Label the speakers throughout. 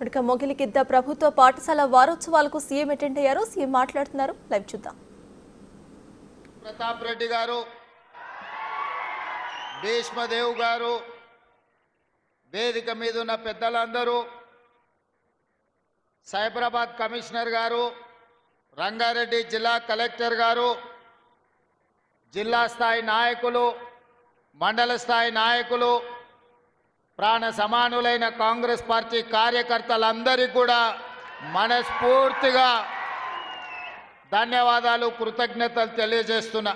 Speaker 1: ఇక మొగిలిగిద్ద ప్రభుత్వ పాఠశాల వారోత్సవాలకు సీఎం అటెండ్ అయ్యారు. సీఎం మాట్లాడుతున్నారు. లైవ్ చూద్దాం.
Speaker 2: ప్రతాప్ రెడ్డి గారు, భీష్మదేవ్ గారు, వేదిక మీద ఉన్న పెద్దలందరూ, సైబరాబాద్ కమిషనర్ గారు, రంగారెడ్డి జిల్లా కలెక్టర్ గారు, జిల్లా స్థాయి నాయకులు, మండల స్థాయి నాయకులు, ప్రాణ సమానులైన కాంగ్రెస్ పార్టీ కార్యకర్తలందరికీ కూడా మనస్ఫూర్తిగా ధన్యవాదాలు, కృతజ్ఞతలు తెలియజేస్తున్నా.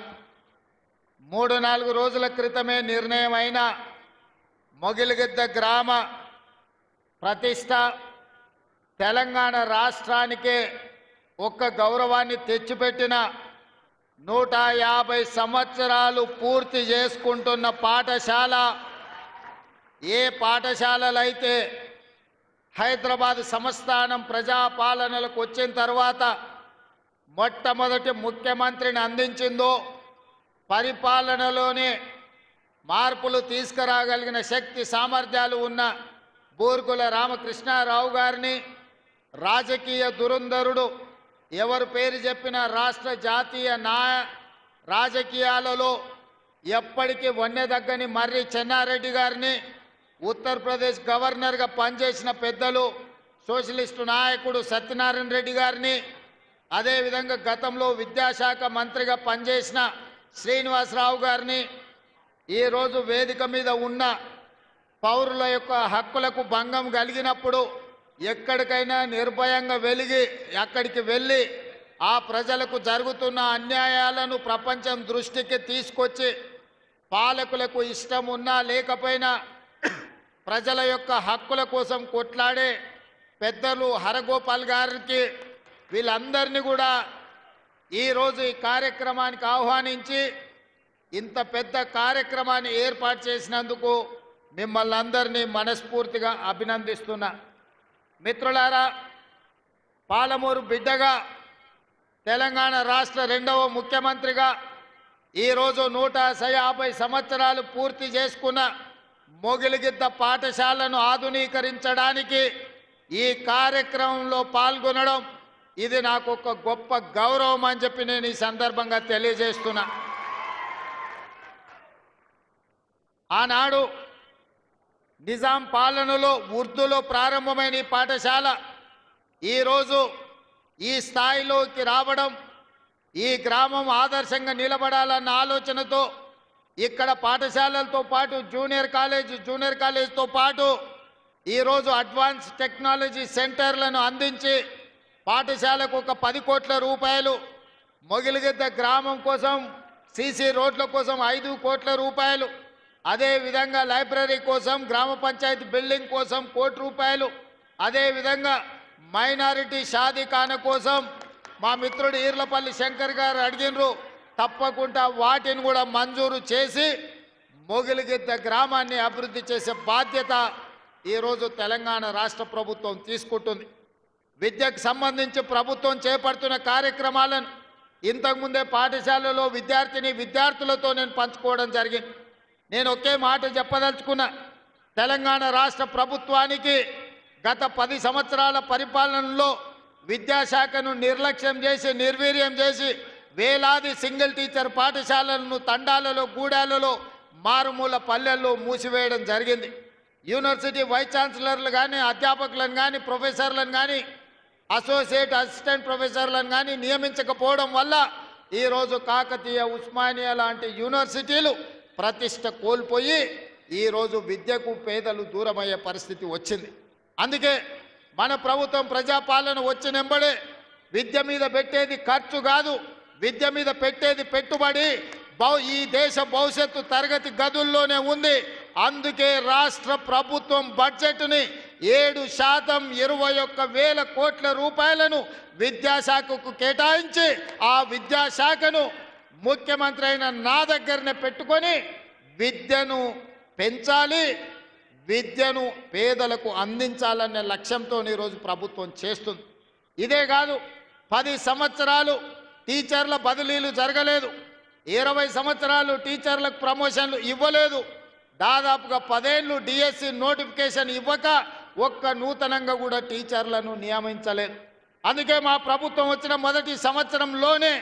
Speaker 2: 3-4 రోజుల క్రితమే నిర్ణయం అయిన మొగిలిగిద్ద గ్రామ ప్రతిష్ట తెలంగాణ రాష్ట్రానికే ఒక్క గౌరవాన్ని తెచ్చిపెట్టిన 150 సంవత్సరాలు పూర్తి చేసుకుంటున్న పాఠశాల. ఏ పాఠశాలలైతే హైదరాబాద్ సంస్థానం ప్రజాపాలనలకు వచ్చిన తర్వాత మొట్టమొదటి ముఖ్యమంత్రిని అందించిందో, పరిపాలనలోనే మార్పులు తీసుకురాగలిగిన శక్తి సామర్థ్యాలు ఉన్న బూర్గుల రామకృష్ణారావు గారిని, రాజకీయ దురంధరుడు, ఎవరు పేరు చెప్పిన రాష్ట్ర జాతీయ రాజకీయాలలో ఎప్పటికీ వన్నెదగ్గని మర్రి చెన్నారెడ్డి గారిని, ఉత్తరప్రదేశ్ గవర్నర్గా పనిచేసిన పెద్దలు సోషలిస్టు నాయకుడు సత్యనారాయణ రెడ్డి గారిని, అదేవిధంగా గతంలో విద్యాశాఖ మంత్రిగా పనిచేసిన శ్రీనివాసరావు గారిని, ఈరోజు వేదిక మీద ఉన్న పౌరుల యొక్క హక్కులకు భంగం కలిగినప్పుడు ఎక్కడికైనా నిర్భయంగా అక్కడికి వెళ్ళి ఆ ప్రజలకు జరుగుతున్న అన్యాయాలను ప్రపంచం దృష్టికి తీసుకొచ్చి పాలకులకు ఇష్టం ఉన్నా లేకపోయినా ప్రజల యొక్క హక్కుల కోసం కొట్లాడే పెద్దలు హరగోపాల్ గారికి, వీళ్ళందరినీ కూడా ఈరోజు ఈ కార్యక్రమానికి ఆహ్వానించి ఇంత పెద్ద కార్యక్రమాన్ని ఏర్పాటు చేసినందుకు మిమ్మల్ని అందరినీ మనస్ఫూర్తిగా అభినందిస్తున్నా. మిత్రులారా, పాలమూరు బిడ్డగా, తెలంగాణ రాష్ట్ర 2వ ముఖ్యమంత్రిగా ఈరోజు 150 సంవత్సరాలు పూర్తి చేసుకున్న మొగిలిగిద్ద పాఠశాలను ఆధునీకరించడానికి ఈ కార్యక్రమంలో పాల్గొనడం ఇది నాకు ఒక గొప్ప గౌరవం అని చెప్పి నేను ఈ సందర్భంగా తెలియజేస్తున్నా. ఆనాడు నిజాం పాలనలో ఉర్దూలో ప్రారంభమైన ఈ పాఠశాల ఈరోజు ఈ స్థాయిలోకి రావడం, ఈ గ్రామం ఆదర్శంగా నిలబడాలన్న ఆలోచనతో ఇక్కడ పాఠశాలలతో పాటు జూనియర్ కాలేజ్తో పాటు ఈరోజు అడ్వాన్స్ టెక్నాలజీ సెంటర్లను అందించి పాఠశాలకు ఒక 10 కోట్ల రూపాయలు, మొగిలిగిద్ద గ్రామం కోసం సీసీ రోడ్ల కోసం 5 కోట్ల రూపాయలు, అదేవిధంగా లైబ్రరీ కోసం, గ్రామ పంచాయతీ బిల్డింగ్ కోసం 1 కోటి రూపాయలు, అదేవిధంగా మైనారిటీ షాదీఖానా కోసం మా మిత్రుడు ఈర్లపల్లి శంకర్ గారు అడిగినరు. తప్పకుండా వాటిని కూడా మంజూరు చేసి మొగిలిగిద్ద గ్రామాన్ని అభివృద్ధి చేసే బాధ్యత ఈరోజు తెలంగాణ రాష్ట్ర ప్రభుత్వం తీసుకుంటుంది. విద్యకు సంబంధించి ప్రభుత్వం చేపడుతున్న కార్యక్రమాలను ఇంతకుముందే పాఠశాలలో విద్యార్థులతో నేను పంచుకోవడం జరిగింది. నేను ఒకే మాట చెప్పదలుచుకున్నా. తెలంగాణ రాష్ట్ర ప్రభుత్వానికి గత 10 సంవత్సరాల పరిపాలనలో విద్యాశాఖను నిర్లక్ష్యం చేసి, నిర్వీర్యం చేసి వేలాది సింగిల్ టీచర్ పాఠశాలలను తండాలలో, గూడాలలో, మారుమూల పల్లెల్లో మూసివేయడం జరిగింది. యూనివర్సిటీ వైస్ ఛాన్సలర్లు కానీ, అధ్యాపకులను కానీ, ప్రొఫెసర్లను కానీ, అసోసియేట్ అసిస్టెంట్ ప్రొఫెసర్లను కానీ నియమించకపోవడం వల్ల ఈరోజు కాకతీయ, ఉస్మానియా లాంటి యూనివర్సిటీలు ప్రతిష్ట కోల్పోయి ఈరోజు విద్యకు పేదలు దూరమయ్యే పరిస్థితి వచ్చింది. అందుకే మన ప్రభుత్వం ప్రజాపాలన వచ్చినెంబడే విద్య మీద పెట్టేది ఖర్చు కాదు, విద్య మీద పెట్టేది పెట్టుబడి. ఈ దేశ భవిష్యత్తు తరగతి గదుల్లోనే ఉంది. అందుకే రాష్ట్ర ప్రభుత్వం బడ్జెట్ని 7% 21,000 కోట్ల రూపాయలను విద్యాశాఖకు కేటాయించి ఆ విద్యాశాఖను ముఖ్యమంత్రి అయిన నా దగ్గరనే పెట్టుకొని విద్యను పెంచాలి, విద్యను పేదలకు అందించాలనే లక్ష్యంతో ఈరోజు ప్రభుత్వం చేస్తుంది. ఇదే కాదు, 10 సంవత్సరాలు టీచర్ల బదిలీలు జరగలేదు, 20 సంవత్సరాలు టీచర్లకు ప్రమోషన్లు ఇవ్వలేదు, దాదాపుగా 10 ఏళ్ళు డిఎస్సి నోటిఫికేషన్ ఇవ్వక ఒక్క నూతనంగా కూడా టీచర్లను నియమించలేదు. అందుకే మా ప్రభుత్వం వచ్చిన మొదటి సంవత్సరంలోనే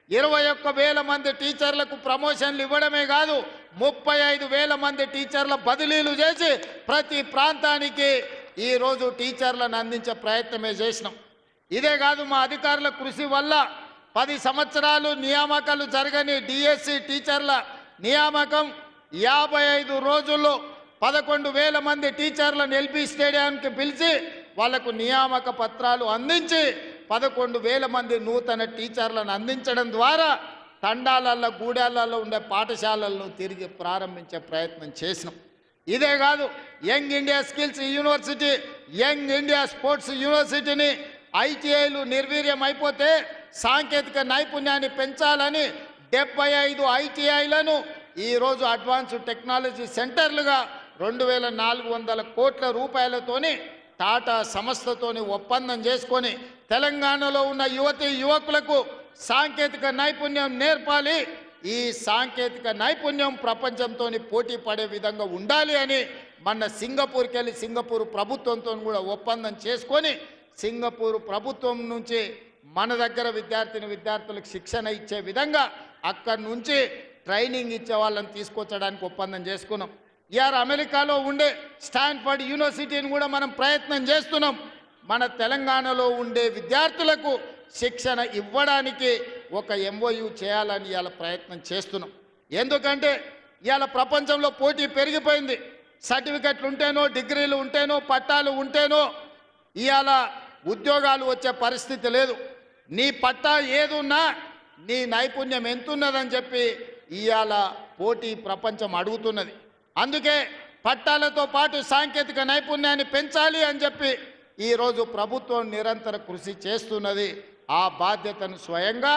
Speaker 2: 21,000 మంది టీచర్లకు ప్రమోషన్లు ఇవ్వడమే కాదు, 35,000 మంది టీచర్ల బదిలీలు చేసి ప్రతి ప్రాంతానికి ఈరోజు టీచర్లను అందించే ప్రయత్నమే చేసినాం. ఇదే కాదు, మా అధికారుల కృషి వల్ల 10 సంవత్సరాలు నియామకాలు జరగని డిఎస్సి టీచర్ల నియామకం 55 రోజుల్లో 11,000 మంది టీచర్లను ఎల్బీ స్టేడియంకి పిలిచి వాళ్లకు నియామక పత్రాలు అందించి 11,000 మంది నూతన టీచర్లను అందించడం ద్వారా తండాలలో గూడాలలో ఉండే పాఠశాలలను తిరిగి ప్రారంభించే ప్రయత్నం చేసినాం. ఇదే కాదు, young India skills university, young India sports యూనివర్సిటీని ఐటీఐలు నిర్వీర్యం అయిపోతే సాంకేతిక నైపుణ్యాన్ని పెంచాలని 75 ఐటీఐలను ఈరోజు అడ్వాన్స్ టెక్నాలజీ సెంటర్లుగా 2,400 కోట్ల రూపాయలతోని టాటా సంస్థతోని ఒప్పందం చేసుకొని తెలంగాణలో ఉన్న యువతీ యువకులకు సాంకేతిక నైపుణ్యం నేర్పాలి. ఈ సాంకేతిక నైపుణ్యం ప్రపంచంతో పోటీ పడే విధంగా ఉండాలి అని మన సింగపూర్కి వెళ్ళి సింగపూర్ ప్రభుత్వంతో కూడా ఒప్పందం చేసుకొని సింగపూర్ ప్రభుత్వం నుంచి మన దగ్గర విద్యార్థులకు శిక్షణ ఇచ్చే విధంగా అక్కడి నుంచి ట్రైనింగ్ ఇచ్చే వాళ్ళని తీసుకొచ్చడానికి ఒప్పందం చేసుకున్నాం. ఇయాల అమెరికాలో ఉండే స్టాన్ఫర్డ్ యూనివర్సిటీని కూడా మనం ప్రయత్నం చేస్తున్నాం. మన తెలంగాణలో ఉండే విద్యార్థులకు శిక్షణ ఇవ్వడానికి ఒక ఎంఓయూ చేయాలని ఇవాళ ప్రయత్నం చేస్తున్నాం. ఎందుకంటే ఇవాళ ప్రపంచంలో పోటీ పెరిగిపోయింది. సర్టిఫికెట్లు ఉంటేనో, డిగ్రీలు ఉంటేనో, పట్టాలు ఉంటేనో ఇవాళ ఉద్యోగాలు వచ్చే పరిస్థితి లేదు. నీ పట్టా ఏదున్నా నీ నైపుణ్యం ఎంతున్నదని చెప్పి ఇవాళ పోటీ ప్రపంచం అడుగుతున్నది. అందుకే పట్టాలతో పాటు సాంకేతిక నైపుణ్యాన్ని పెంచాలి అని చెప్పి ఈరోజు ప్రభుత్వం నిరంతర కృషి చేస్తున్నది. ఆ బాధ్యతను స్వయంగా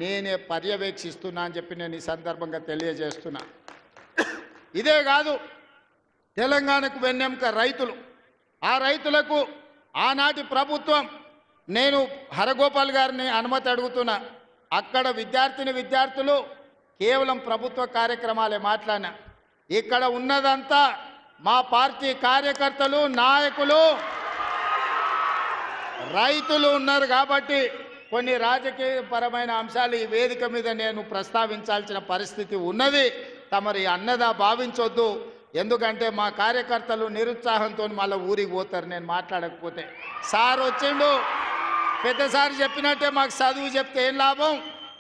Speaker 2: నేనే పర్యవేక్షిస్తున్నా అని చెప్పి నేను ఈ సందర్భంగా తెలియజేస్తున్నా. ఇదే కాదు, తెలంగాణకు వెన్నెముక రైతులు. ఆ రైతులకు ఆనాటి ప్రభుత్వం, నేను హరగోపాల్ గారిని అనుమతి అడుగుతున్నా, అక్కడ విద్యార్థులు కేవలం ప్రభుత్వ కార్యక్రమాలే మాట్లాడినా. ఇక్కడ ఉన్నదంతా మా పార్టీ కార్యకర్తలు, నాయకులు, రైతులు ఉన్నారు. కాబట్టి కొన్ని రాజకీయపరమైన అంశాలు ఈ వేదిక మీద నేను ప్రస్తావించాల్సిన పరిస్థితి ఉన్నది. తమరి అన్నదా భావించొద్దు. ఎందుకంటే మా కార్యకర్తలు నిరుత్సాహంతో మళ్ళీ ఊరికి పోతారు నేను మాట్లాడకపోతే. సార్ వచ్చిండు, పెద్దసారి చెప్పినట్టే మాకు చదువు చెప్తే ఏం లాభం,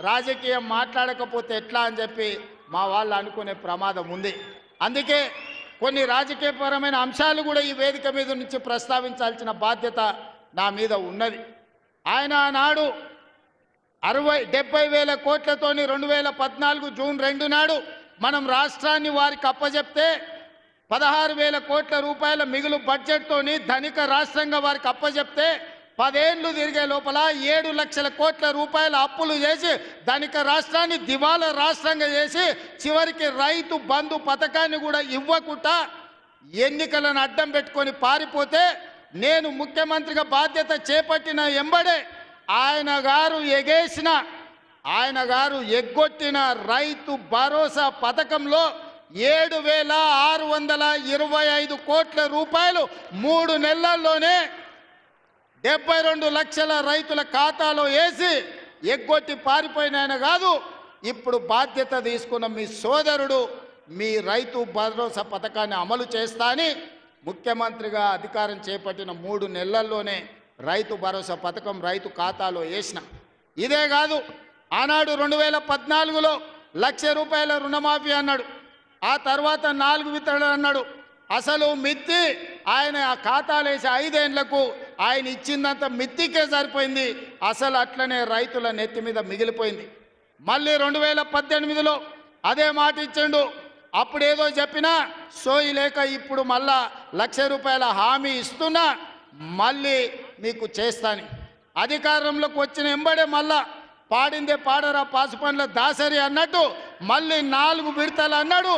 Speaker 2: రాజకీయం మాట్లాడకపోతే ఎట్లా అని చెప్పి మా వాళ్ళు అనుకునే ప్రమాదం ఉంది. అందుకే కొన్ని రాజకీయపరమైన అంశాలు కూడా ఈ వేదిక మీద నుంచి ప్రస్తావించాల్సిన బాధ్యత నా మీద ఉన్నది. ఆయన ఆనాడు 70,000 కోట్లతోని 2014 జూన్ 2 నాడు మనం రాష్ట్రాన్ని వారికి అప్పచెప్తే 16,000 కోట్ల రూపాయల మిగులు బడ్జెట్తోని ధనిక రాష్ట్రంగా వారికి అప్పచెప్తే 10 ఏళ్ళు తిరిగే లోపల 7 లక్షల కోట్ల రూపాయల అప్పులు చేసి ధనిక రాష్ట్రాన్ని దివాలా రాష్ట్రంగా చేసి చివరికి రైతు బంధు పథకాన్ని కూడా ఇవ్వకుండా ఎన్నికలను అడ్డం పెట్టుకొని పారిపోతే నేను ముఖ్యమంత్రిగా బాధ్యత చేపట్టిన ఎంబడే ఆయన గారు ఎగ్గొట్టిన రైతు భరోసా పథకంలో 7,625 కోట్ల రూపాయలు 3 నెలల్లోనే 72 లక్షల రైతుల ఖాతాలో వేసి ఎగ్గొట్టి పారిపోయిన ఆయన కాదు, ఇప్పుడు బాధ్యత తీసుకున్న మీ సోదరుడు మీ రైతు భరోసా పథకాన్ని అమలు చేస్తా అని ముఖ్యమంత్రిగా అధికారం చేపట్టిన 3 నెలల్లోనే రైతు భరోసా పథకం రైతు ఖాతాలో వేసిన. ఇదే కాదు, ఆనాడు 2014లో 1,00,000 రూపాయల రుణమాఫీ అన్నాడు, ఆ తర్వాత 4 విత్తనాలు అన్నాడు. అసలు మిత్తి ఆయన ఆ ఖాతాలు వేసి 5 ఏళ్లకు ఆయన ఇచ్చిందంత మిత్తికే సరిపోయింది. అసలు అట్లనే రైతుల నెత్తి మీద మిగిలిపోయింది. మళ్ళీ 2018లో అదే మాట ఇచ్చిండు. అప్పుడేదో చెప్పినా సోయి లేక ఇప్పుడు మళ్ళా 1,00,000 రూపాయల హామీ ఇస్తున్నా, మళ్ళీ మీకు చేస్తాను. అధికారంలోకి వచ్చిన ఎంబడే మళ్ళా పాడిందే పాడరా పాసుపండ్ల దాసరి అన్నట్టు మళ్ళీ 4 విడతలు అన్నాడు,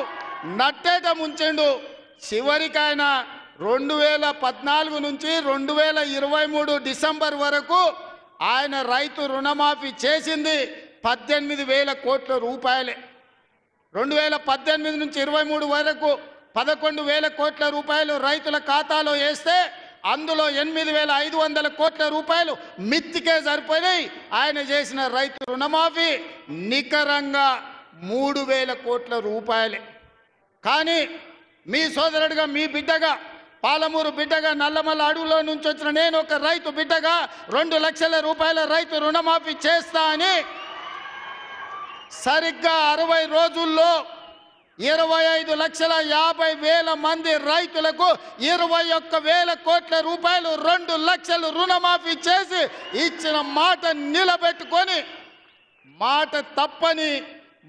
Speaker 2: నట్టేట ముంచెండు. చివరికి ఆయన 2014 నుంచి 2023 డిసెంబర్ వరకు ఆయన రైతు రుణమాఫీ చేసింది 18,000 కోట్ల రూపాయలే. 2018 నుంచి 23 వరకు 11,000 కోట్ల రూపాయలు రైతుల ఖాతాలో వేస్తే అందులో 8,500 కోట్ల రూపాయలు మిత్తికే సరిపోయినాయి. ఆయన చేసిన రైతు రుణమాఫీ నికరంగా 3,000 కోట్ల రూపాయలే. కానీ మీ సోదరుడిగా, మీ బిడ్డగా, పాలమూరు బిడ్డగా, నల్లమల్ల అడవులో నుంచి వచ్చిన నేను ఒక రైతు బిడ్డగా 2 లక్షల రూపాయల రైతు రుణమాఫీ చేస్తా అని సరిగ్గా 60 రోజుల్లో 25,50,000 మంది రైతులకు 21,000 కోట్ల రూపాయలు 2 లక్షలు రుణమాఫీ చేసి ఇచ్చిన మాట నిలబెట్టుకొని మాట తప్పని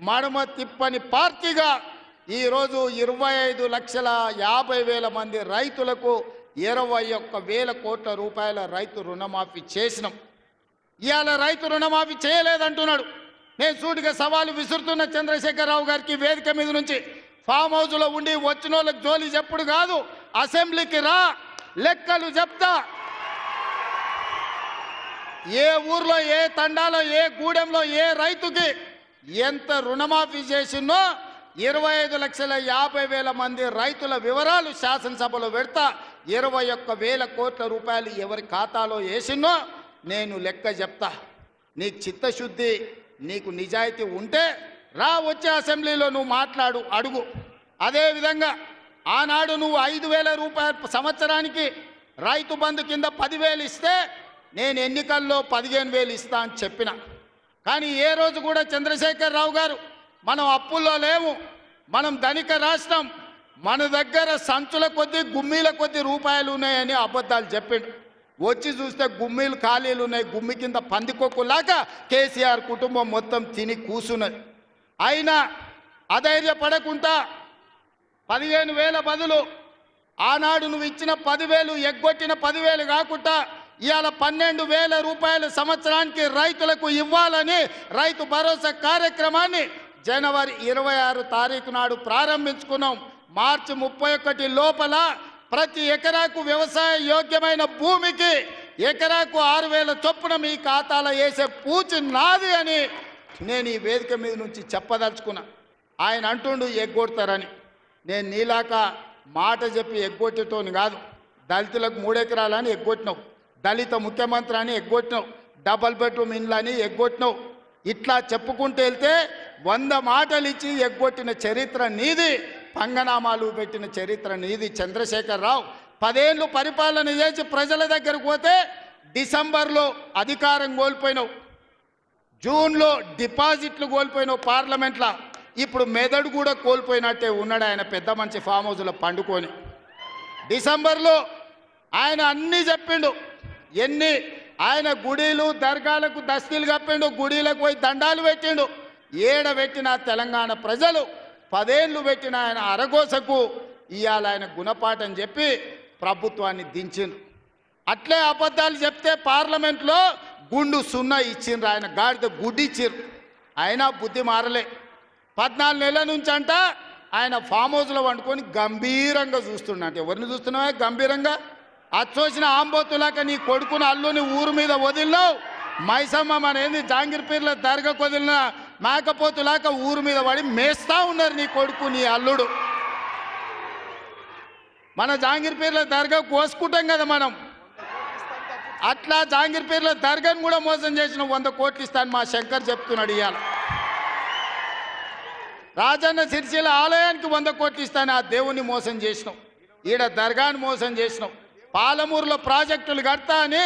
Speaker 2: మడమ తిప్పని పార్టీగా ఈరోజు 25,50,000 మంది రైతులకు 21,000 కోట్ల రూపాయల రైతు రుణమాఫీ చేసినాం. ఇవాళ రైతు రుణమాఫీ చేయలేదంటున్నాడు. నేను సూటిగా సవాలు విసురుతున్న చంద్రశేఖరరావు గారికి వేదిక మీద నుంచి, ఫామ్ హౌస్లో ఉండి వచ్చిన వాళ్ళకి జోలి చెప్పుడు కాదు, అసెంబ్లీకి రా, లెక్కలు చెప్తా. ఏ ఊర్లో, ఏ తండాలో, ఏ గూడెంలో ఏ రైతుకి ఎంత రుణమాఫీ చేసినో 25,50,000 మంది రైతుల వివరాలు శాసనసభలో పెడతా. 21,000 కోట్ల రూపాయలు ఎవరి ఖాతాలో వేసినో నేను లెక్క చెప్తా. నీకు చిత్తశుద్ధి, నీకు నిజాయితీ ఉంటే రా, వచ్చే అసెంబ్లీలో నువ్వు మాట్లాడు, అడుగు. అదేవిధంగా ఆనాడు నువ్వు 5,000 రూపాయలు సంవత్సరానికి రైతు బంధు కింద 10,000 ఇస్తే నేను ఎన్నికల్లో 15,000 ఇస్తా అని చెప్పిన. కానీ ఏ రోజు కూడా చంద్రశేఖరరావు గారు మనం అప్పుల్లో లేము, మనం ధనిక రాష్ట్రం, మన దగ్గర సంచుల కొద్దీ గుమ్మీల కొద్దీ రూపాయలు ఉన్నాయని అబద్ధాలు చెప్పిండు. వచ్చి చూస్తే గుమ్మీలు ఖాళీలు ఉన్నాయి. గుమ్మి కింద పందికొక్కులాగా కేసీఆర్ కుటుంబం మొత్తం తిని కూసున్నది. అయినా అధైర్యపడకుండా 15,000 బదులు ఆనాడు నువ్వు ఇచ్చిన 10,000 ఎగ్గొట్టిన 10,000 కాకుండా ఇవాళ 12,000 రూపాయల సంవత్సరానికి రైతులకు ఇవ్వాలని రైతు భరోసా కార్యక్రమాన్ని జనవరి 26 తారీఖు నాడు ప్రారంభించుకున్నాం. మార్చి 31 లోపల ప్రతి ఎకరాకు వ్యవసాయ యోగ్యమైన భూమికి ఎకరాకు 6,000 చొప్పున మీ ఖాతాలో వేసే పూచి నాది అని నేను ఈ వేదిక మీద నుంచి చెప్పదలుచుకున్నా. ఆయన అంటుండు ఎగ్గొడతారని. నేను నీలాక మాట చెప్పి ఎగ్గొట్టేటోని కాదు. దళితులకు 3 ఎకరాలని ఎగ్గొట్టినావు, దళిత ముఖ్యమంత్రి అని ఎగ్గొట్టినావు, డబల్ బెడ్రూమ్ ఇండ్లు అని ఎగ్గొట్టినావు. ఇట్లా చెప్పుకుంటూ వెళ్తే 100 మాటలు ఇచ్చి ఎగ్గొట్టిన చరిత్ర నీది, పంగనామాలు పెట్టిన చరిత్ర నీది. చంద్రశేఖరరావు 10 ఏళ్ళు పరిపాలన చేసి ప్రజల దగ్గరకు పోతే డిసెంబర్లో అధికారం కోల్పోయినావు, జూన్లో డిపాజిట్లు కోల్పోయినావు పార్లమెంట్లో. ఇప్పుడు మెదడు కూడా కోల్పోయినట్టే ఉన్నాడు ఆయన, పెద్ద మంచి ఫామ్ హౌస్లో పండుకొని. డిసెంబర్లో ఆయన అన్నీ చెప్పిండు. ఆయన గుడిలు దర్గాలకు దస్తీలు కప్పిండు, గుడిలకు పోయి దండాలు పెట్టిండు. పెట్టిన తెలంగాణ ప్రజలు 10 ఏళ్ళు పెట్టిన ఆయన అరగోసకు ఇవాళ ఆయన గుణపాఠం చెప్పి ప్రభుత్వాన్ని దించిండ్రు. అట్లే అబద్ధాలు చెప్తే పార్లమెంట్లో గుండు 0 ఇచ్చిండ్రు, ఆయన గాడిద గుడ్డి ఇచ్చిండ్రు. అయినా బుద్ధి మారలే. 14 నెలల నుంచి అంట ఆయన ఫామ్ హౌస్లో వండుకొని గంభీరంగా చూస్తుండంటే. ఎవరిని చూస్తున్నావా గంభీరంగా? అచ్చోసిన ఆంబోతులాక నీ కొడుకుని అల్లుని ఊరు మీద వదిలినావు. మైసమ్మ మన ఏంది జాంగీర్పీర్ల దర్గాకు వదిలిన మేకపోతులాక ఊరు మీద పడి మేస్తా ఉన్నారు నీ కొడుకు, నీ అల్లుడు. మన జాంగీర్పీర్ల దర్గా కోసుకుంటాం కదా మనం, అట్లా జాంగీర్పీర్ల దర్గాను కూడా మోసం చేసిన 100 కోట్లు ఇస్తాను మా శంకర్ చెప్తున్నాడు. ఇవాళ రాజన్న సిరిసిల్ల ఆలయానికి 100 కోట్లు ఇస్తాను, ఆ దేవుణ్ణి మోసం చేసినావు. ఈడ దర్గాను మోసం చేసినావు. పాలమూరులో ప్రాజెక్టులు కడతా అని,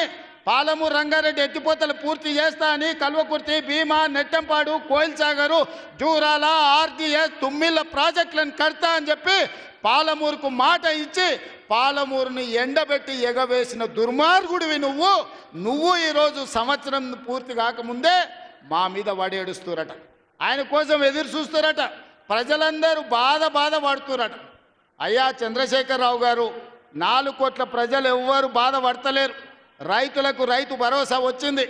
Speaker 2: పాలమూరు రంగారెడ్డి ఎత్తిపోతలు పూర్తి చేస్తా అని కల్వకుర్తి, భీమా, నెట్టంపాడు, కోయిల్సాగరు, జూరాల, ఆర్జీఎస్, తుమ్మిళ్ళ ప్రాజెక్టులను కడతా అని చెప్పి పాలమూరుకు మాట ఇచ్చి పాలమూరుని ఎండబెట్టి ఎగవేసిన దుర్మార్గుడివి నువ్వు ఈరోజు సంవత్సరం పూర్తి కాకముందే మా మీద వడేడుస్తురట. ఆయన కోసం ఎదురు చూస్తురట. ప్రజలందరూ బాధ పడుతురట. అయ్యా చంద్రశేఖరరావు గారు, 4 కోట్ల ప్రజలు ఎవ్వరు బాధపడతలేరు. రైతులకు రైతు భరోసా వచ్చింది,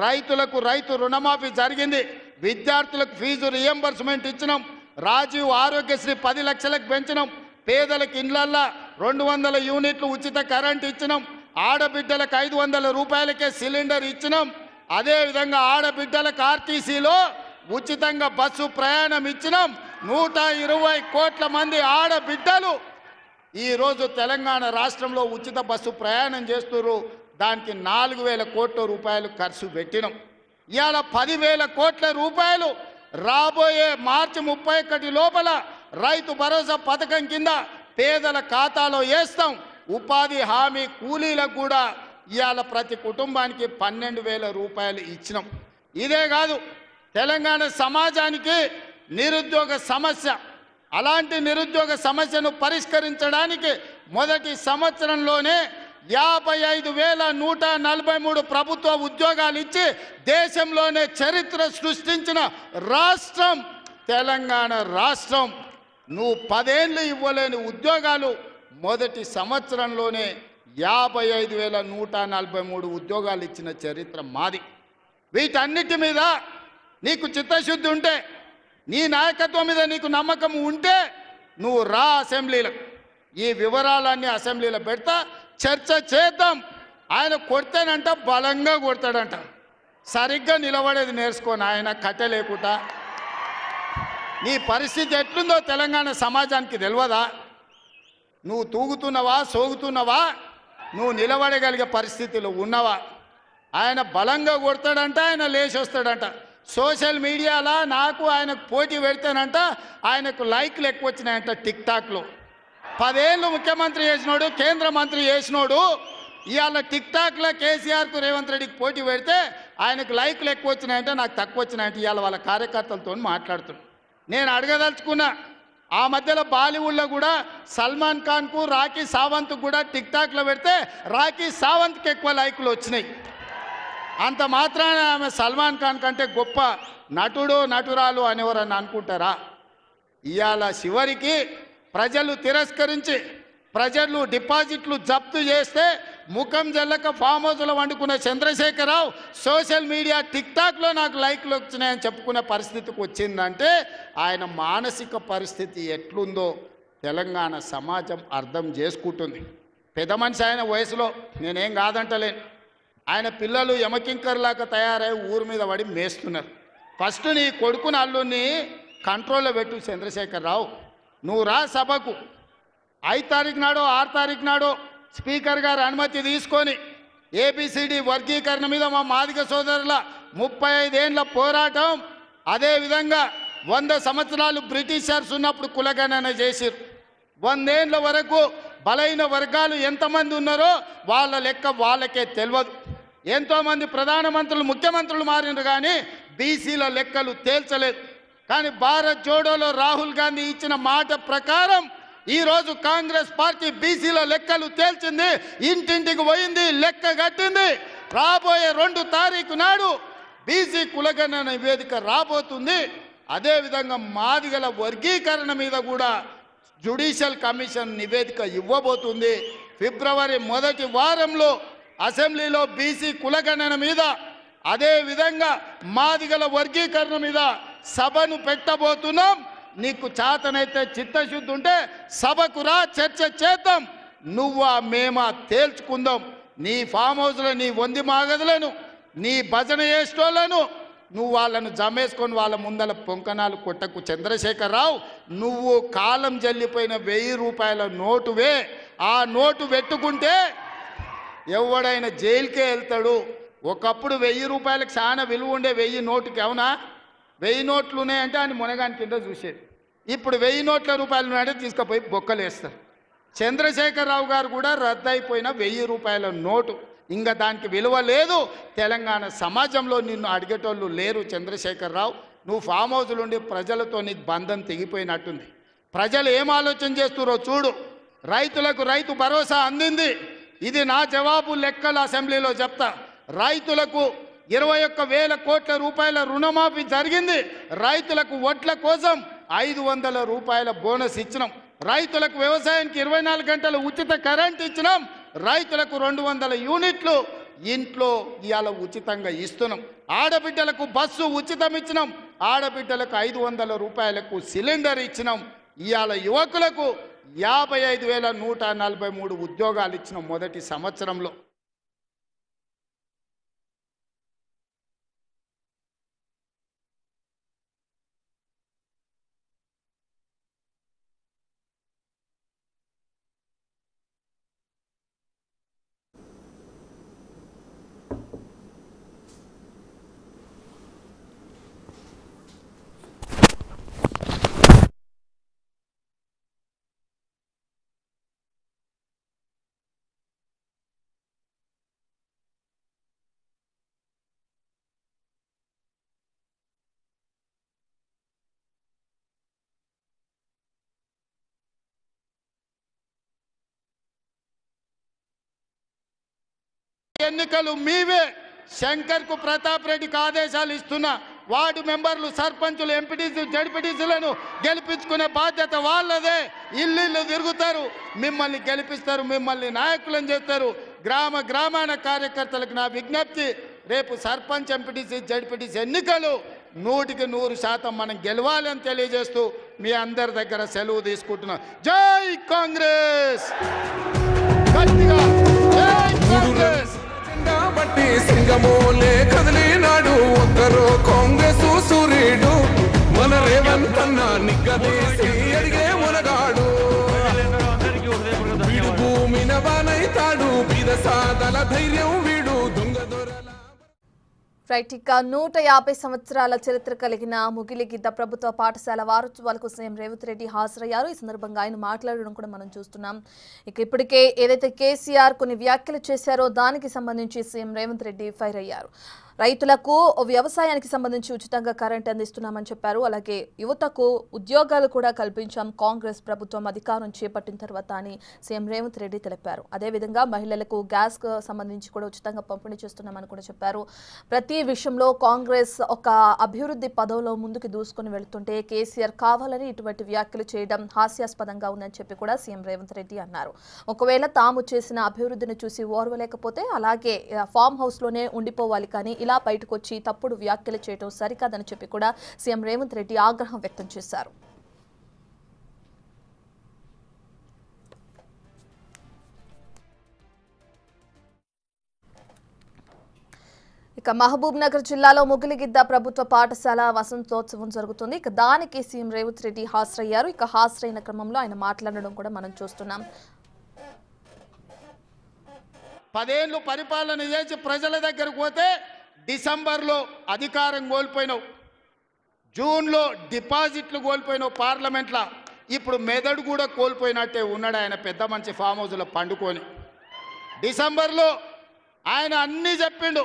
Speaker 2: రైతులకు రైతు రుణమాఫీ జరిగింది, విద్యార్థులకు ఫీజు రియంబర్స్మెంట్ ఇచ్చినాం, రాజీవ్ ఆరోగ్యశ్రీ 10 లక్షలకు పెంచినాం, పేదలకు ఇండ్లల్లా 200 యూనిట్లు ఉచిత కరెంట్ ఇచ్చినాం, ఆడబిడ్డలకు 500 రూపాయలకే సిలిండర్ ఇచ్చినాం. అదేవిధంగా ఆడబిడ్డలకు ఆర్టీసీలో ఉచితంగా బస్సు ప్రయాణం ఇచ్చినాం. 120 కోట్ల మంది ఆడబిడ్డలు ఈరోజు తెలంగాణ రాష్ట్రంలో ఉచిత బస్సు ప్రయాణం చేస్తున్నారు. దానికి 4,000 కోట్ల రూపాయలు ఖర్చు పెట్టినాం. ఇవాళ 10,000 కోట్ల రూపాయలు రాబోయే మార్చి 31 లోపల రైతు భరోసా పథకం కింద పేదల ఖాతాలో వేస్తాం. ఉపాధి హామీ కూలీలకు కూడా ఇవాళ ప్రతి కుటుంబానికి 12,000 రూపాయలు ఇచ్చినాం. ఇదే కాదు, తెలంగాణ సమాజానికి నిరుద్యోగ సమస్య, అలాంటి నిరుద్యోగ సమస్యను పరిష్కరించడానికి మొదటి సంవత్సరంలోనే 55,143 ప్రభుత్వ ఉద్యోగాలు ఇచ్చి దేశంలోనే చరిత్ర సృష్టించిన రాష్ట్రం తెలంగాణ రాష్ట్రం. నువ్వు 10 ఏళ్ళు ఇవ్వలేని ఉద్యోగాలు మొదటి సంవత్సరంలోనే 55,143 ఉద్యోగాలు ఇచ్చిన చరిత్ర మాది. వీటన్నిటి మీద నీకు చిత్తశుద్ధి ఉంటే, నీ నాయకత్వం మీద నీకు నమ్మకం ఉంటే నువ్వు రా అసెంబ్లీలకు. ఈ వివరాలన్నీ అసెంబ్లీలో పెడతా, చర్చ చేద్దాం. ఆయన కొడితేనంట బలంగా కొడతాడంట. సరిగ్గా నిలబడేది నేర్చుకోని ఆయన కట్టె లేకుండా. నీ పరిస్థితి ఎట్లుందో తెలంగాణ సమాజానికి తెలియదా? నువ్వు తూగుతున్నావా, సోగుతున్నావా, నువ్వు నిలబడగలిగే పరిస్థితిలో ఉన్నవా? ఆయన బలంగా కొడతాడంట, ఆయన లేచి వస్తాడంట. సోషల్ మీడియాలో నాకు ఆయనకు పోటీ పెడితేనంట ఆయనకు లైక్లు ఎక్కువ వచ్చినాయంట. టిక్టాక్లో 10 ఏళ్ళు ముఖ్యమంత్రి చేసినోడు, కేంద్ర మంత్రి చేసినోడు ఇవాళ టిక్టాక్లో కేసీఆర్కు రేవంత్ రెడ్డికి పోటీ పెడితే ఆయనకు లైక్లు ఎక్కువ వచ్చినాయంటే నాకు తక్కువ వచ్చినాయంటే ఇవాళ వాళ్ళ కార్యకర్తలతో మాట్లాడుతున్నాను. నేను అడగదలుచుకున్నా, ఆ మధ్యలో బాలీవుడ్లో కూడా సల్మాన్ ఖాన్కు రాఖీ సావంత్కు కూడా టిక్టాక్లో పెడితే రాఖీ సావంత్కి ఎక్కువ లైకులు వచ్చినాయి. అంత మాత్రాన ఆమె సల్మాన్ ఖాన్ కంటే గొప్ప నటుడు నటురాలు అనేవారని అనుకుంటారా? ఇవాళ చివరికి ప్రజలు తిరస్కరించి ప్రజలు డిపాజిట్లు జప్తు చేస్తే ముఖం జల్లక ఫామ్ హౌస్లో వండుకున్న చంద్రశేఖరరావు సోషల్ మీడియా టిక్టాక్లో నాకు లైక్లు వచ్చినాయని చెప్పుకునే పరిస్థితికి వచ్చిందంటే ఆయన మానసిక పరిస్థితి ఎట్లుందో తెలంగాణ సమాజం అర్థం చేసుకుంటుంది. పెద్ద మనిషి ఆయన వయసులో, నేనేం కాదంటలేను. ఆయన పిల్లలు యమకింకర్లాగా తయారై ఊరి మీద పడి మేస్తున్నారు. ఫస్ట్ నీ కొడుకుని అల్లుని కంట్రోల్లో పెట్టు చంద్రశేఖరరావు. నువ్వు రా సభకు. 5 తారీఖు నాడో 6 తారీఖు నాడో స్పీకర్ గారు అనుమతి తీసుకొని ఏబిసిడి వర్గీకరణ మీద మా మాదిగ సోదరుల 35 ఏళ్ల పోరాటం, అదేవిధంగా 100 సంవత్సరాలు బ్రిటిషర్స్ ఉన్నప్పుడు కులగణన చేసిరు. 100 ఏళ్ల వరకు బలైన వర్గాలు ఎంతమంది ఉన్నారో వాళ్ళ లెక్క వాళ్ళకే తెలియదు. ఎంతోమంది ప్రధానమంత్రులు ముఖ్యమంత్రులు మారినారు కానీ బీసీల లెక్కలు తేల్చలేదు. కానీ భారత్ జోడోలో రాహుల్ గాంధీ ఇచ్చిన మాట ప్రకారం ఈరోజు కాంగ్రెస్ పార్టీ బీసీల లెక్కలు తేల్చింది, ఇంటింటికి పోయింది, లెక్క కట్టింది. రాబోయే 2 తారీఖు నాడు బీసీ కులగణన నివేదిక రాబోతుంది. అదేవిధంగా మాదిగల వర్గీకరణ మీద కూడా జ్యుడిషియల్ కమిషన్ నివేదిక ఇవ్వబోతుంది. ఫిబ్రవరి మొదటి వారంలో అసెంబ్లీలో బీసీ కులగణన మీద, అదేవిధంగా మాదిగల వర్గీకరణ మీద సభను పెట్టబోతున్నాం. నీకు చేతనైతే చిత్తశుద్ధి ఉంటే సభకు రా, చర్చ చేద్దాం. నువ్వా మేమా తేల్చుకుందాం. నీ ఫామ్ హౌస్లో నీ వంది మాగదులను, నీ భజన చేసేటోళ్ళను నువ్వు వాళ్ళను జమేసుకొని వాళ్ళ ముందల పొంకనాలు కొట్టకు చంద్రశేఖరరావు. నువ్వు కాలం జల్లిపోయిన 1000 రూపాయల నోటువే. ఆ నోటు పెట్టుకుంటే ఎవడైనా జైలుకే వెళ్తాడు. ఒకప్పుడు 1000 రూపాయలకు చాలా విలువ ఉండే 1000 నోటుకి. అవునా? 1000 నోట్లు ఉన్నాయంటే ఆయన మునగాని కింద చూసేది. ఇప్పుడు 1000 నోట్ల రూపాయలు ఉన్నాయంటే తీసుకుపోయి బొక్కలేస్తారు. చంద్రశేఖరరావు గారు కూడా రద్దయిపోయిన 1000 రూపాయల నోటు. ఇంకా దానికి విలువ లేదు. తెలంగాణ సమాజంలో నిన్ను అడిగేటోళ్ళు లేరు చంద్రశేఖరరావు. నువ్వు ఫామ్ హౌస్లో ఉండి ప్రజలతో నీకు బంధం తెగిపోయినట్టుంది. ప్రజలు ఏం ఆలోచన చేస్తున్నారో చూడు. రైతులకు రైతు భరోసా అందింది. ఇది నా జవాబు, లెక్కలు అసెంబ్లీలో చెప్తా. రైతులకు 21,000 కోట్ల రూపాయల రుణమాఫీ జరిగింది. రైతులకు వడ్ల కోసం 500 రూపాయల బోనస్ ఇచ్చినాం. రైతులకు వ్యవసాయానికి 24 గంటలు ఉచిత కరెంట్ ఇచ్చినాం. రైతులకు 200 యూనిట్లు ఇంట్లో ఇవాళ ఉచితంగా ఇస్తున్నాం. ఆడబిడ్డలకు బస్సు ఉచితం ఇచ్చినాం. ఆడబిడ్డలకు 500 రూపాయలకు సిలిండర్ ఇచ్చినాం. ఇవాళ యువకులకు 55,143 ఉద్యోగాలు ఇచ్చినాం మొదటి సంవత్సరంలో. ఎన్నికలు మీవే. శంకర్కు ప్రతాప్ రెడ్డికి ఆదేశాలు ఇస్తున్నా. వార్డు మెంబర్లు, సర్పంచులు, ఎంపీటీసీ, జడ్పీటీసీలను గెలిపించుకునే బాధ్యత వాళ్ళదే. ఇల్లు తిరుగుతారు, మిమ్మల్ని గెలిపిస్తారు, మిమ్మల్ని నాయకులను చేస్తారు. గ్రామాన కార్యకర్తలకు నా విజ్ఞప్తి, రేపు సర్పంచ్, ఎంపీటీసీ, జడ్పీటీసీ ఎన్నికలు 100% మనం గెలవాలని తెలియజేస్తూ మీ అందరి దగ్గర సెలవు తీసుకుంటున్నా. జై కాంగ్రెస్. గట్టిగా జై కాంగ్రెస్.
Speaker 3: బట్టి సింగమోలే కదిలినాడు ఒక్కరు కాంగ్రెస్ సూర్యుడు మన రేవంత్ అన్న నిగ్గదీసి అడిగే మునగాడు వీడు భూమి నవానైతాడు బీద సాదల ధైర్యం వీడు దొంగ దొరల.
Speaker 1: రైట్, ఇక 150 సంవత్సరాల చరిత్ర కలిగిన ముగిలిగిద్ద ప్రభుత్వ పాఠశాల వారోత్సవాలకు సీఎం రేవంత్ రెడ్డి హాజరయ్యారు. ఈ సందర్భంగా ఆయన మాట్లాడడం కూడా మనం చూస్తున్నాం. ఇక ఇప్పటికే ఏదైతే కేసీఆర్ కొన్ని వ్యాఖ్యలు చేశారో దానికి సంబంధించి సీఎం రేవంత్ రెడ్డి ఫైర్ అయ్యారు. రైతులకు వ్యవసాయానికి సంబంధించి ఉచితంగా కరెంట్ అందిస్తున్నామని చెప్పారు. అలాగే యువతకు ఉద్యోగాలు కూడా కల్పించాం కాంగ్రెస్ ప్రభుత్వం అధికారం చేపట్టిన తర్వాత అని సీఎం రేవంత్ రెడ్డి తెలిపారు. అదేవిధంగా మహిళలకు గ్యాస్ సంబంధించి కూడా ఉచితంగా పంపిణీ చేస్తున్నామని కూడా చెప్పారు. ప్రతి విషయంలో కాంగ్రెస్ ఒక అభివృద్ధి పదవిలో ముందుకు దూసుకుని వెళుతుంటే కేసీఆర్ కావాలని ఇటువంటి వ్యాఖ్యలు చేయడం హాస్యాస్పదంగా ఉందని చెప్పి కూడా సీఎం రేవంత్ రెడ్డి అన్నారు. ఒకవేళ తాము చేసిన అభివృద్ధిని చూసి ఓర్వలేకపోతే అలాగే ఫామ్ హౌస్లోనే ఉండిపోవాలి, కానీ ఇలా బయటకు వచ్చి తప్పుడు వ్యాఖ్యలు చేయడం సరికాదని చెప్పి కూడా సీఎం రేవంత్ రెడ్డి ఆగ్రహం వ్యక్తం చేశారు. ఇక మహబూబ్ నగర్ జిల్లాలో ముగిలిగిద్ద ప్రభుత్వ పాఠశాల వసంతోత్సవం జరుగుతుంది. ఇక దానికి సీఎం రేవంత్ రెడ్డి హాజరయ్యారు. ఇక హాజరైన క్రమంలో ఆయన మాట్లాడడం కూడా మనం చూస్తున్నాం.
Speaker 2: 10 ఏళ్ళు పరిపాలన చేసి ప్రజల దగ్గరకు పోతే డిసెంబర్లో అధికారం కోల్పోయినావు, జూన్లో డిపాజిట్లు కోల్పోయినావు పార్లమెంట్లో. ఇప్పుడు మెదడు కూడా కోల్పోయినట్టే ఉన్నాడు ఆయన పెద్ద మంచి ఫామ్ హౌస్లో పండుకొని. డిసెంబర్లో ఆయన అన్నీ చెప్పిండు.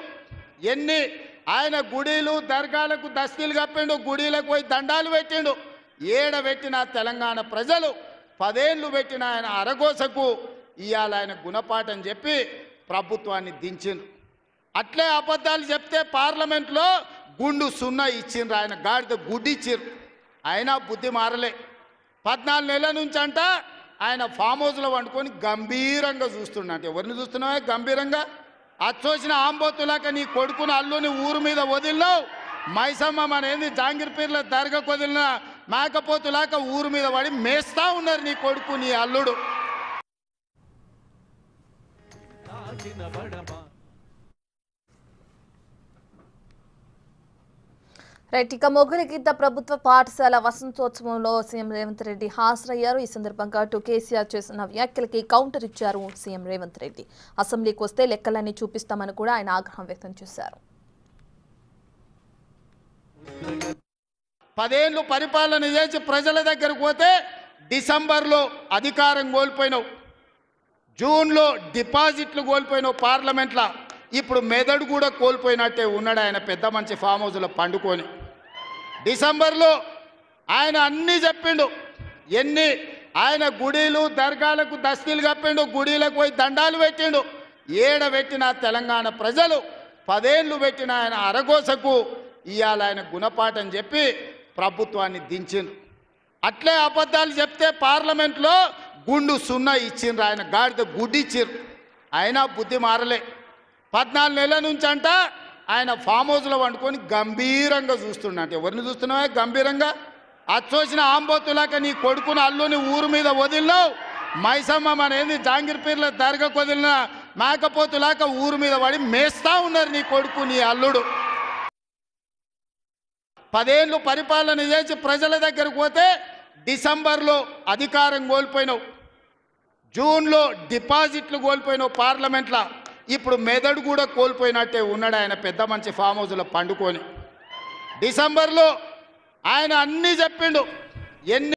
Speaker 2: ఆయన గుడీలు దర్గాలకు దస్తీలు కప్పిండు, గుడీలకు పోయి దండాలు పెట్టిండు. పెట్టిన తెలంగాణ ప్రజలు 10 ఏళ్ళు పెట్టిన ఆయన అరగోసకు ఇవాళ ఆయన గుణపాఠం చెప్పి ప్రభుత్వాన్ని దించిండ్రు. అట్లే అబద్ధాలు చెప్తే పార్లమెంట్లో గుండు 0 ఇచ్చిండ్రు, ఆయన గాడిద గుడ్డి ఇచ్చిండ్రు. అయినా బుద్ధి మారలే. 14 నెలల నుంచి అంట ఆయన ఫామ్ హౌస్లో వండుకొని గంభీరంగా చూస్తున్నాడు. ఎవరిని చూస్తున్నావా గంభీరంగా? అచ్చోసిన ఆంబోతులాక నీ కొడుకును అల్లుని ఊరు మీద వదిలినావు. మైసమ్మ మన ఏంది జాంగీర్పీర్ల దర్గాకు వదిలిన మేకపోతులాక ఊరు మీద పడి మేస్తా ఉన్నారు నీ కొడుకు నీ అల్లుడు.
Speaker 1: రైట్, ఇక మొగలిగిద్ద ప్రభుత్వ పాఠశాల వసంతోత్సవంలో సీఎం రేవంత్ రెడ్డి హాజరయ్యారు. ఈ సందర్భంగా అటు కేసీఆర్ చేసిన వ్యాఖ్యలకి కౌంటర్ ఇచ్చారు సీఎం రేవంత్ రెడ్డి. అసెంబ్లీకి వస్తే లెక్కలన్నీ చూపిస్తామని కూడా ఆయన ఆగ్రహం వ్యక్తం చేశారు.
Speaker 2: 10 ఏళ్ళు పరిపాలన చేసి ప్రజల దగ్గరకు పోతే డిసెంబర్లో అధికారం కోల్పోయినావు, జూన్లో డిపాజిట్లు కోల్పోయినావు పార్లమెంట్లో. ఇప్పుడు మెదడు కూడా కోల్పోయినట్టే ఉన్నాడు ఆయన పెద్ద మంచి ఫామ్ హౌస్లో పండుకొని. డిసెంబర్లో ఆయన అన్నీ చెప్పిండు. ఆయన గుడీలు దర్గాలకు దస్తీలు కప్పిండు, గుడీలకు పోయి దండాలు పెట్టిండు. పెట్టిన తెలంగాణ ప్రజలు 10 ఏళ్ళు పెట్టిన ఆయన అరగోసకు ఇవాళ ఆయన గుణపాఠం చెప్పి ప్రభుత్వాన్ని దించిండ్రు. అట్లే అబద్ధాలు చెప్తే పార్లమెంట్లో గుండు 0 ఇచ్చిండ్రు, ఆయన గాడిద గుడ్డి ఇచ్చిండ్రు. అయినా బుద్ధి మారలే. 14 నెలల నుంచి అంట ఆయన ఫామ్ హౌస్లో వండుకొని గంభీరంగా చూస్తున్నాడు. ఎవరిని చూస్తున్నావా గంభీరంగా? అచ్చోసిన ఆంబోతులాక నీ కొడుకును అల్లుని ఊరు మీద వదిలినావు. మైసమ్మ మన ఏంది జాంగీర్పీర్ల దర్గాకు వదిలిన మేకపోతులాక ఊరు మీద పడి మేస్తా ఉన్నారు నీ కొడుకు నీ అల్లుడు. 10 ఏళ్ళు పరిపాలన చేసి ప్రజల దగ్గరకు పోతే డిసెంబర్లో అధికారం కోల్పోయినావు, జూన్లో డిపాజిట్లు కోల్పోయినావు పార్లమెంట్లో. ఇప్పుడు మెదడు కూడా కోల్పోయినట్టే ఉన్నాడు ఆయన పెద్ద మంచి ఫామ్ హౌస్లో పండుకొని. డిసెంబర్లో ఆయన అన్నీ చెప్పిండు. ఎన్ని